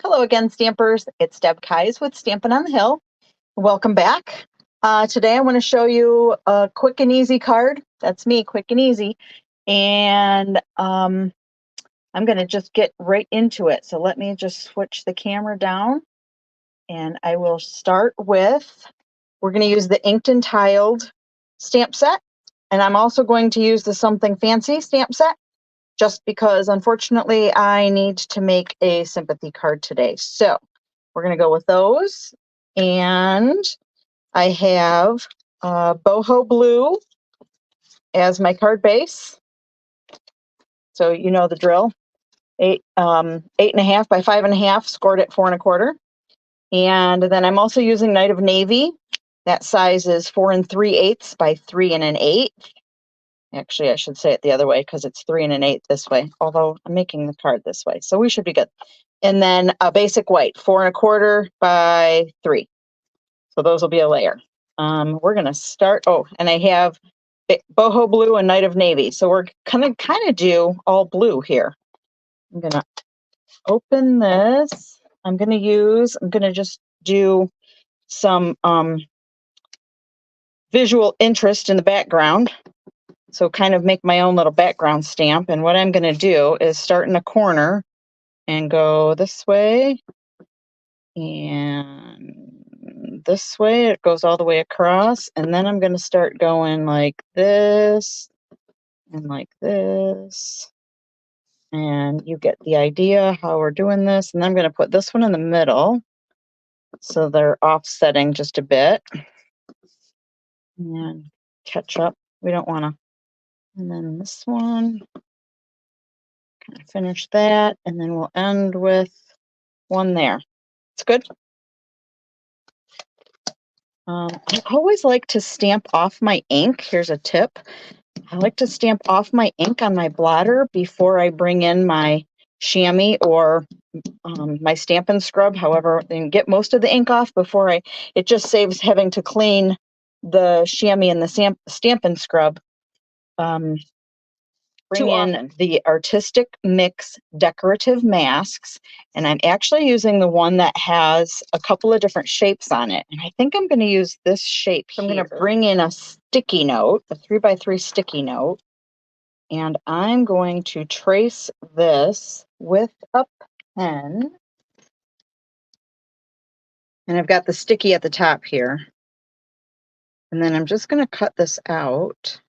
Hello again, Stampers. It's Deb Keyes with Stampin' on the Hill. Welcome back. Today I want to show you a quick and easy card. That's me, quick and easy. And I'm going to just get right into it. So let me just switch the camera down. And I will start with, we're going to use the inked and tiled stamp set. And I'm also going to use the Something Fancy stamp set, just because unfortunately I need to make a sympathy card today. So we're going to go with those. And I have boho blue as my card base. So you know the drill. 8.5 by 5.5, scored at 4 1/4. And then I'm also using Night of Navy. That size is 4 3/8 by 3 1/8. Actually, I should say it the other way because it's 3 1/8 this way, although I'm making the card this way. So we should be good. And then a basic white, 4 1/4 by 3. So those will be a layer. We're going to start. Oh, and I have boho blue and Night of Navy. So we're going to kind of do all blue here. I'm going to open this. I'm going to just do some visual interest in the background. So kind of make my own little background stamp. And what I'm going to do is start in a corner and go this way and this way. It goes all the way across. And then I'm going to start going like this and like this. And you get the idea how we're doing this. And I'm going to put this one in the middle so they're offsetting just a bit. And catch up. We don't want to. And then this one, kind of finish that. And then we'll end with one there. It's good. I always like to stamp off my ink. Here's a tip. I like to stamp off my ink on my blotter before I bring in my chamois or my Stampin' Scrub, however, and get most of the ink off before it just saves having to clean the chamois and the Stampin' Scrub. Bring in the Artistic Mix Decorative Masks, and I'm actually using the one that has a couple of different shapes on it. And I think I'm going to use this shape. So I'm going to bring in a sticky note, a 3x3 sticky note, and I'm going to trace this with a pen. And I've got the sticky at the top here. And then I'm just going to cut this out.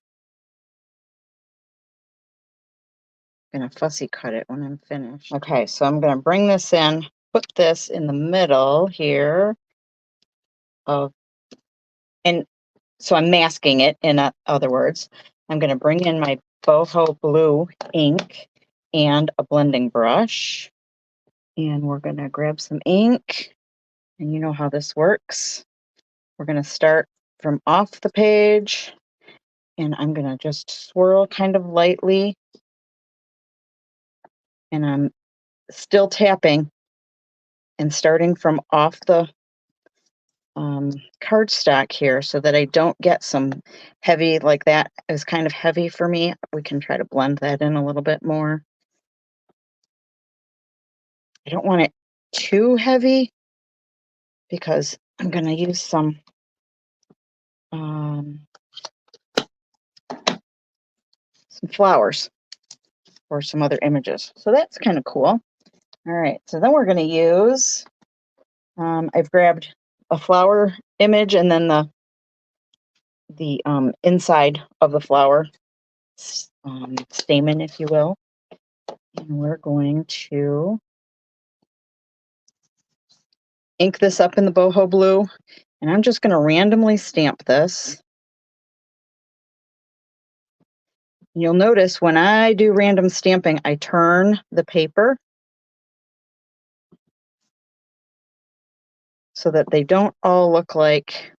I'm going to fussy cut it when I'm finished. Okay, so I'm going to bring this in, put this in the middle here and so I'm masking it, in other words. I'm going to bring in my boho blue ink and a blending brush. And we're going to grab some ink. And you know how this works. We're going to start from off the page. And I'm going to just swirl kind of lightly. And I'm still tapping and starting from off the cardstock here so that I don't get some heavy, like that is kind of heavy for me. We can try to blend that in a little bit more. I don't want it too heavy because I'm going to use some flowers or some other images. So that's kind of cool. All right, so then we're going to use, I've grabbed a flower image and then the inside of the flower stamen, if you will. And we're going to ink this up in the boho blue, and I'm just going to randomly stamp this. You'll notice when I do random stamping, I turn the paper so that they don't all look like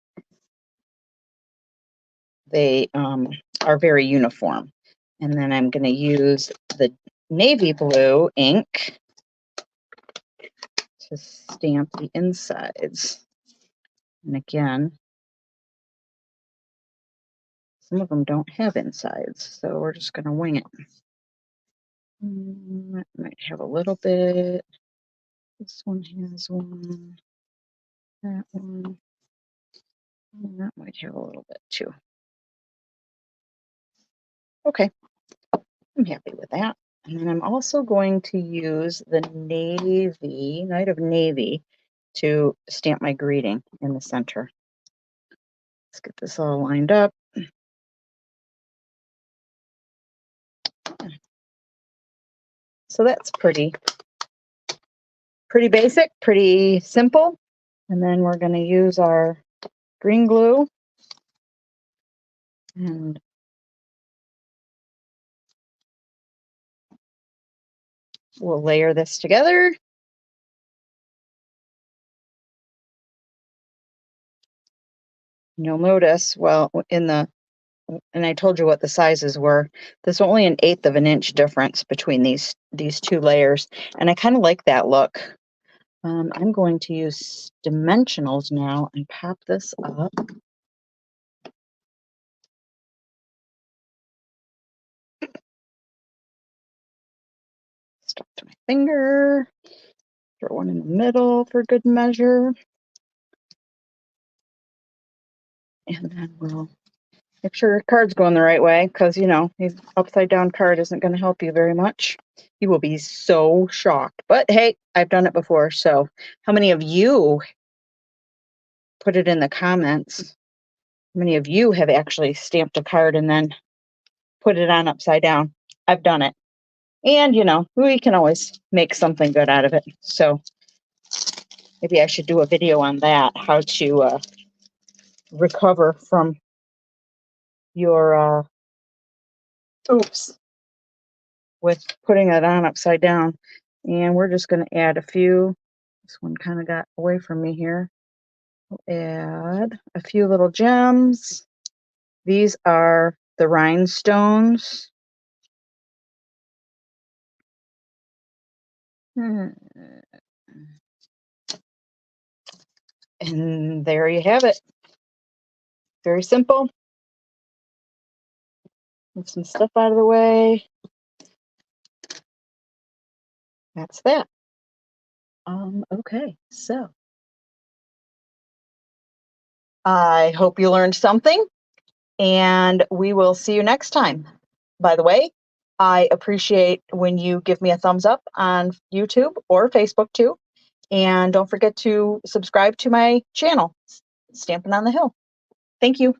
they are very uniform. And then I'm going to use the navy blue ink to stamp the insides. And again, some of them don't have insides, so we're just going to wing it. That might have a little bit. This one has one, that one, and that might have a little bit too. Okay, I'm happy with that. And then I'm also going to use the navy, Night of Navy, to stamp my greeting in the center. Let's get this all lined up. So that's pretty basic, pretty simple. And then we're going to use our green glue and we'll layer this together. You'll notice, well, and I told you what the sizes were. There's only an 1/8 of an inch difference between these two layers, and I kind of like that look. I'm going to use dimensionals now and pop this up. Stuck to my finger. Throw one in the middle for good measure. And then we'll make sure your card's going the right way, because, you know, the upside down card isn't going to help you very much. You will be so shocked. But hey, I've done it before. So how many of you, put it in the comments, how many of you have actually stamped a card and then put it on upside down? I've done it. And, you know, we can always make something good out of it. So maybe I should do a video on that, how to recover from your oops with putting it on upside down. And we're just going to add a few. This one kind of got away from me here. We'll add a few little gems. These are the rhinestones. And there you have it. Very simple. Move some stuff out of the way. That's that. Okay, so I hope you learned something, and we will see you next time. By the way, I appreciate when you give me a thumbs up on YouTube or Facebook too. And don't forget to subscribe to my channel, Stampin' on the Hill. Thank you.